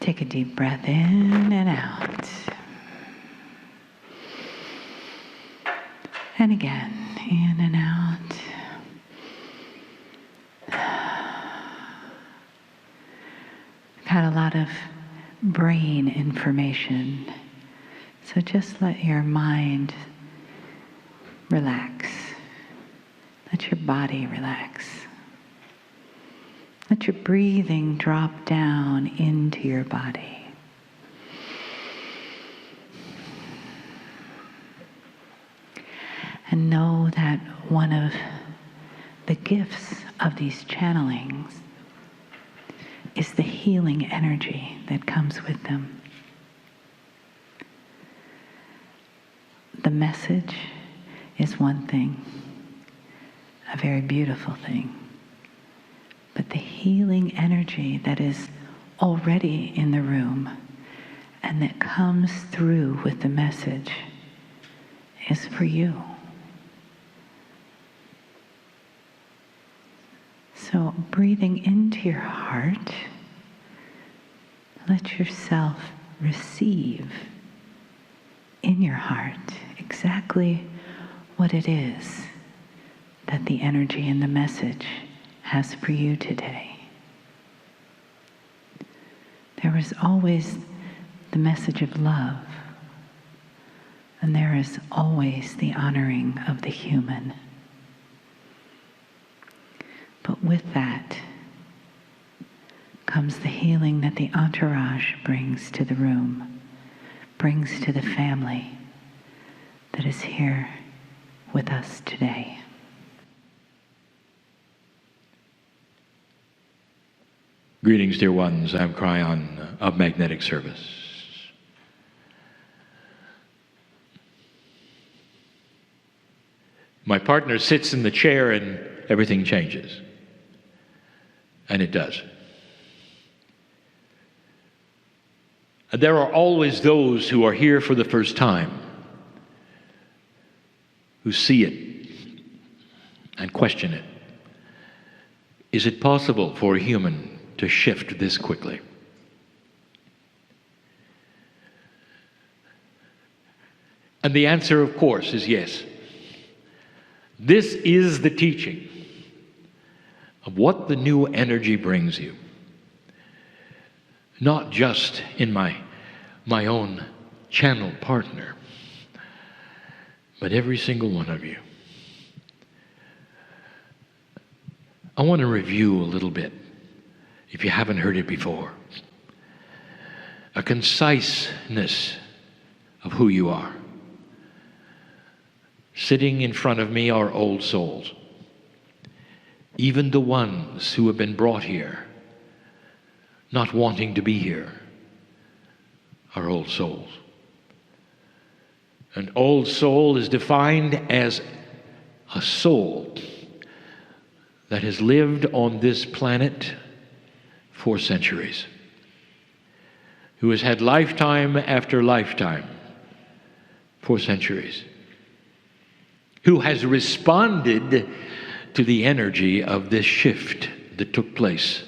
Take a deep breath in and out. And again, in and out. Got a lot of brain information, so just let your mind relax. Let your body relax. Let your breathing drop down into your body. And know that one of the gifts of these channelings is the healing energy that comes with them. The message is one thing, a very beautiful thing. But the healing energy that is already in the room and that comes through with the message is for you. So breathing into your heart, let yourself receive in your heart exactly what it is that the energy and the message has for you today. There is always the message of love, and there is always the honoring of the human. But with that comes the healing that the entourage brings to the room, brings to the family that is here with us today. Greetings, dear ones. I'm Kryon of Magnetic Service. My partner sits in the chair and everything changes. And it does. And there are always those who are here for the first time, who see it and question it. Is it possible for a human to shift this quickly? And the answer, of course, is yes. This is the teaching of what the new energy brings you. Not just in my own channel partner, but every single one of you. I want to review a little bit, if you haven't heard it before. A conciseness of who you are. Sitting in front of me are old souls. Even the ones who have been brought here, not wanting to be here, are old souls. An old soul is defined as a soul that has lived on this planet for centuries, who has had lifetime after lifetime for centuries, who has responded to the energy of this shift that took place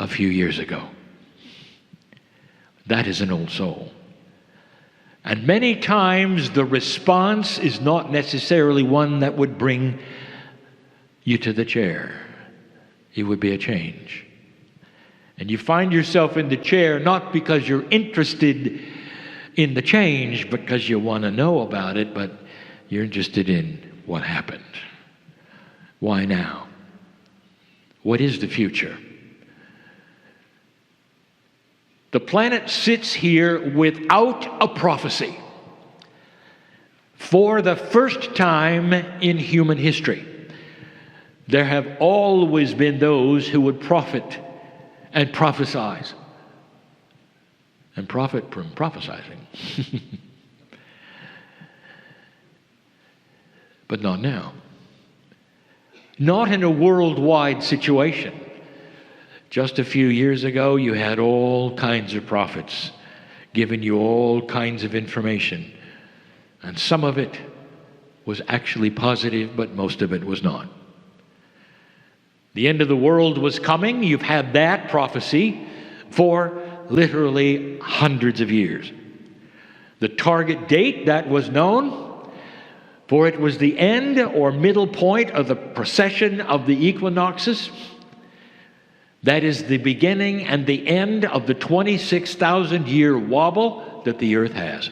a few years ago. That is an old soul. And many times the response is not necessarily one that would bring you to the chair. It would be a change. And you find yourself in the chair not because you're interested in the change, because you want to know about it, but you're interested in what happened. Why now? What is the future? The planet sits here without a prophecy for the first time in human history. There have always been those who would prophet and prophesize and profit from prophesizing. But not now. Not in a worldwide situation. Just a few years ago, you had all kinds of prophets giving you all kinds of information. And some of it was actually positive, but most of it was not. The end of the world was coming. You've had that prophecy for literally hundreds of years. The target date, that was known, for it was the end or middle point of the precession of the equinoxes. That is the beginning and the end of the 26,000-year wobble that the earth has,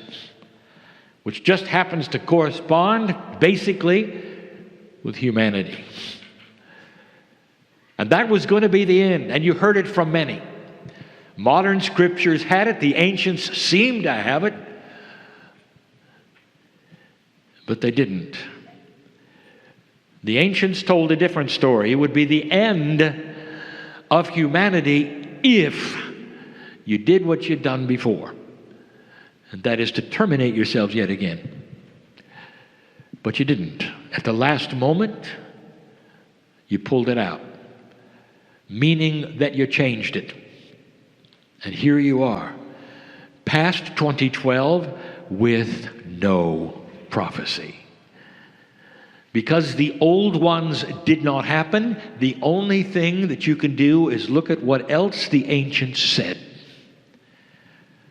which just happens to correspond basically with humanity. And that was going to be the end, and you heard it from many. Modern scriptures had it, the ancients seemed to have it, but they didn't. The ancients told a different story. It would be the end of humanity if you did what you'd done before, and that is to terminate yourselves yet again. But you didn't. At the last moment, you pulled it out, meaning that you changed it. And here you are, past 2012 with no prophecy. Because the old ones did not happen, the only thing that you can do is look at what else the ancients said.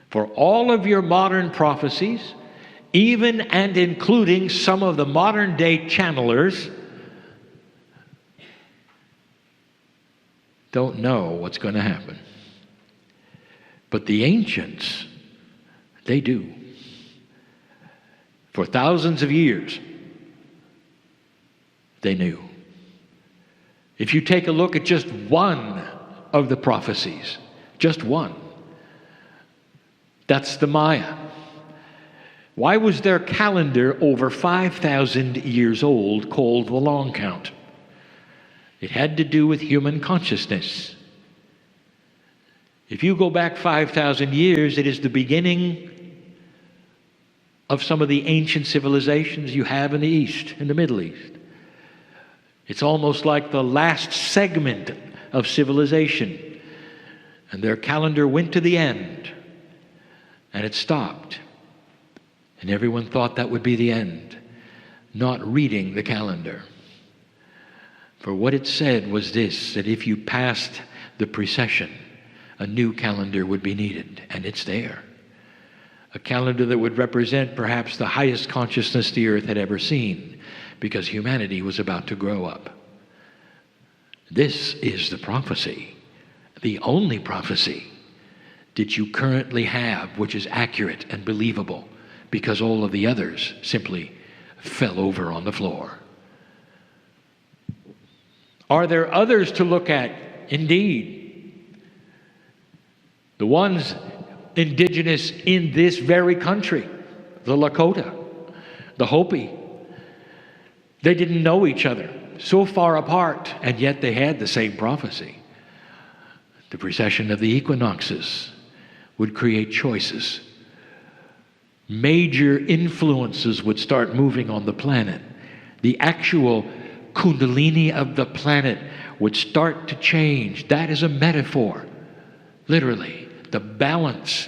For all of your modern prophecies, even and including some of the modern day channelers, don't know what's going to happen. But the ancients, they do. For thousands of years, they knew. If you take a look at just one of the prophecies, just one, that's the Maya. Why was their calendar over 5,000 years old called the long count? It had to do with human consciousness. If you go back 5,000 years, it is the beginning of some of the ancient civilizations you have in the East, in the Middle East. It's almost like the last segment of civilization. And their calendar went to the end, and it stopped. And everyone thought that would be the end, not reading the calendar. For what it said was this, that if you passed the precession, a new calendar would be needed, and it's there. A calendar that would represent perhaps the highest consciousness the earth had ever seen, because humanity was about to grow up. This is the prophecy, the only prophecy that you currently have which is accurate and believable, because all of the others simply fell over on the floor. Are there others to look at? Indeed. The ones indigenous in this very country, the Lakota, the Hopi, they didn't know each other, so far apart, and yet they had the same prophecy. The precession of the equinoxes would create choices. Major influences would start moving on the planet. The actual kundalini of the planet would start to change. That is a metaphor, literally, the balance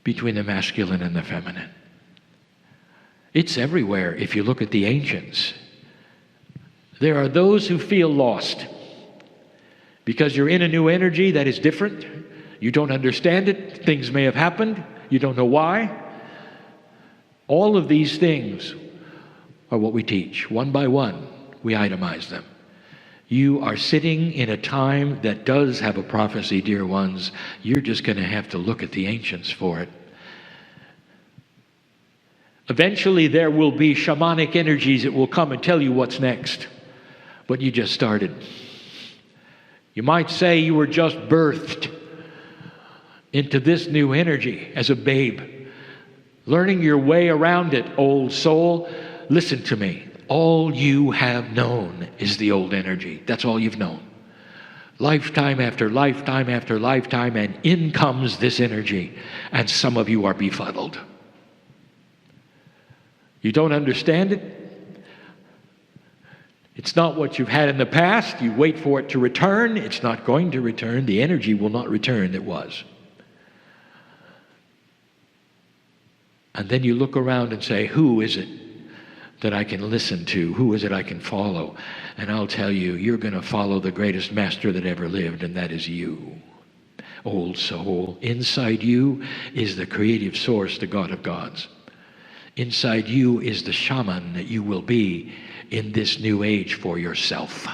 between the masculine and the feminine. It's everywhere if you look at the ancients. There are those who feel lost because you're in a new energy that is different. You don't understand it. Things may have happened. You don't know why. All of these things are what we teach. One by one, we itemize them. You are sitting in a time that does have a prophecy, dear ones. You're just going to have to look at the ancients for it. Eventually, there will be shamanic energies that will come and tell you what's next. But you just started. You might say you were just birthed into this new energy as a babe, learning your way around it, old soul. Listen to me. All you have known is the old energy. That's all you've known. Lifetime after lifetime after lifetime, and in comes this energy. And some of you are befuddled. You don't understand it. It's not what you've had in the past. You wait for it to return. It's not going to return. The energy will not return that was. And then you look around and say, who is it that I can listen to? Who is it I can follow? And I'll tell you, you're going to follow the greatest master that ever lived, and that is you. Old soul, inside you is the creative source, the God of gods. Inside you is the shaman that you will be in this new age for yourself.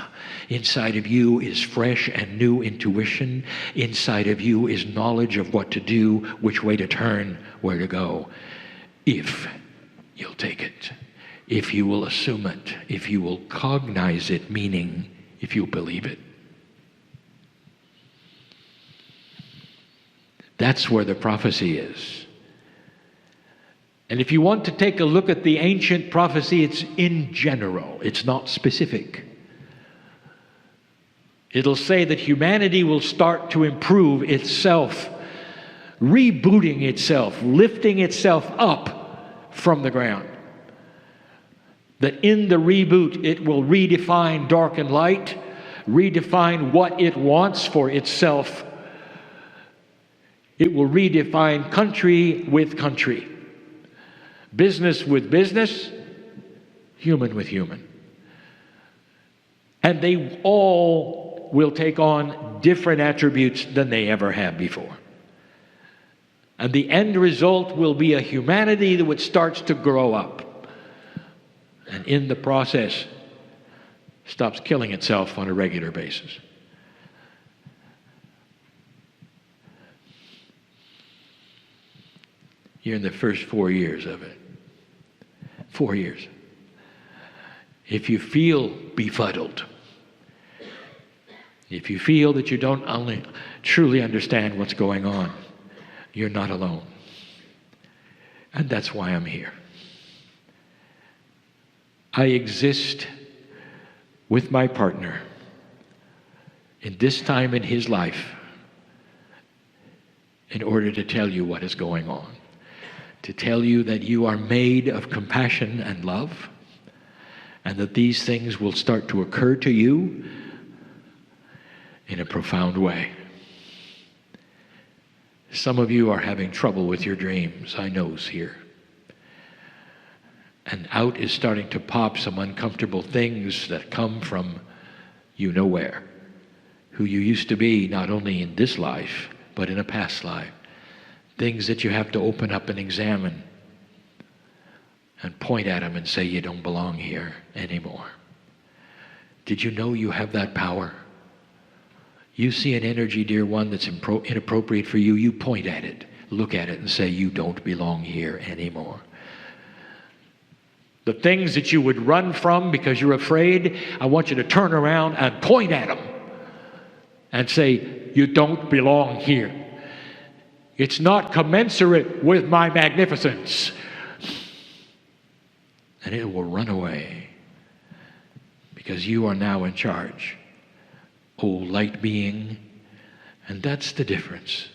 Inside of you is fresh and new intuition. Inside of you is knowledge of what to do, which way to turn, where to go. If you'll take it, if you will assume it, if you will cognize it, meaning if you believe it. That's where the prophecy is. And if you want to take a look at the ancient prophecy, it's in general. It's not specific. It'll say that humanity will start to improve itself, rebooting itself, lifting itself up from the ground. That in the reboot, it will redefine dark and light, redefine what it wants for itself. It will redefine country with country, business with business, human with human. And they all will take on different attributes than they ever have before. And the end result will be a humanity that starts to grow up. And in the process, stops killing itself on a regular basis. You're in the first 4 years of it. 4 years. If you feel befuddled, if you feel that you don't only truly understand what's going on, you're not alone. And that's why I'm here. I exist with my partner in this time in his life in order to tell you what is going on. To tell you that you are made of compassion and love, and that these things will start to occur to you in a profound way. Some of you are having trouble with your dreams, I know here. And out is starting to pop some uncomfortable things that come from you know where. Who you used to be, not only in this life, but in a past life. Things that you have to open up and examine and point at them and say, you don't belong here anymore. Did you know you have that power? You see an energy, dear one, that's inappropriate for you, you point at it, look at it and say, you don't belong here anymore. The things that you would run from because you're afraid, I want you to turn around and point at them and say, you don't belong here. It's not commensurate with my magnificence. And it will run away because you are now in charge. Oh, light being. And that's the difference.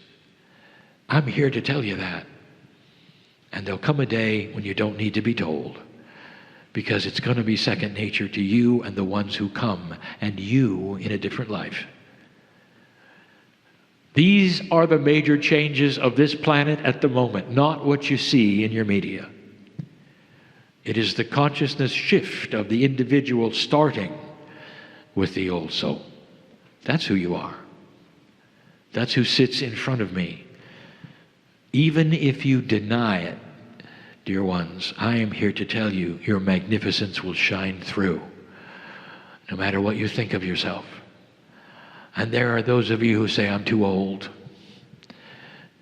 I'm here to tell you that. And there'll come a day when you don't need to be told, because it's going to be second nature to you and the ones who come, and you in a different life. These are the major changes of this planet at the moment, not what you see in your media. It is the consciousness shift of the individual starting with the old soul. That's who you are. That's who sits in front of me. Even if you deny it, dear ones, I am here to tell you your magnificence will shine through, no matter what you think of yourself. And there are those of you who say, I'm too old.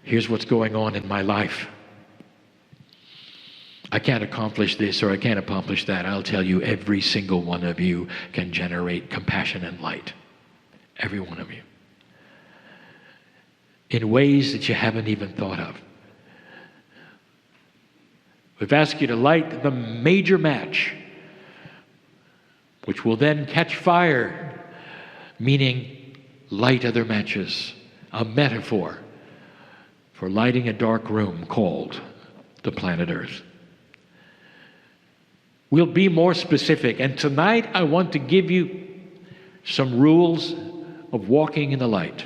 Here's what's going on in my life. I can't accomplish this or I can't accomplish that. I'll tell you, every single one of you can generate compassion and light. Every one of you. In ways that you haven't even thought of. We've asked you to light the major match, which will then catch fire, meaning light other matches, a metaphor for lighting a dark room called the planet Earth. We'll be more specific, and tonight I want to give you some rules of walking in the light.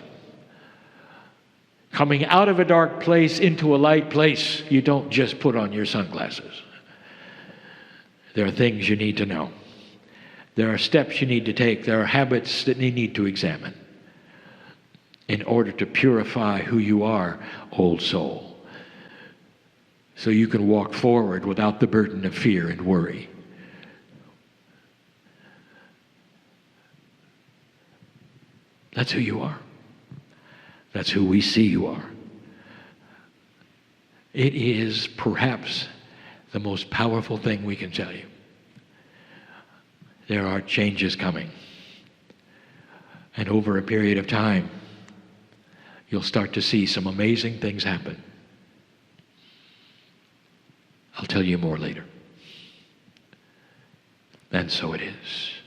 Coming out of a dark place into a light place, you don't just put on your sunglasses. There are things you need to know. There are steps you need to take. There are habits that you need to examine in order to purify who you are, old soul, so you can walk forward without the burden of fear and worry. That's who you are. That's who we see you are. It is perhaps the most powerful thing we can tell you. There are changes coming. And over a period of time, you'll start to see some amazing things happen. I'll tell you more later. And so it is.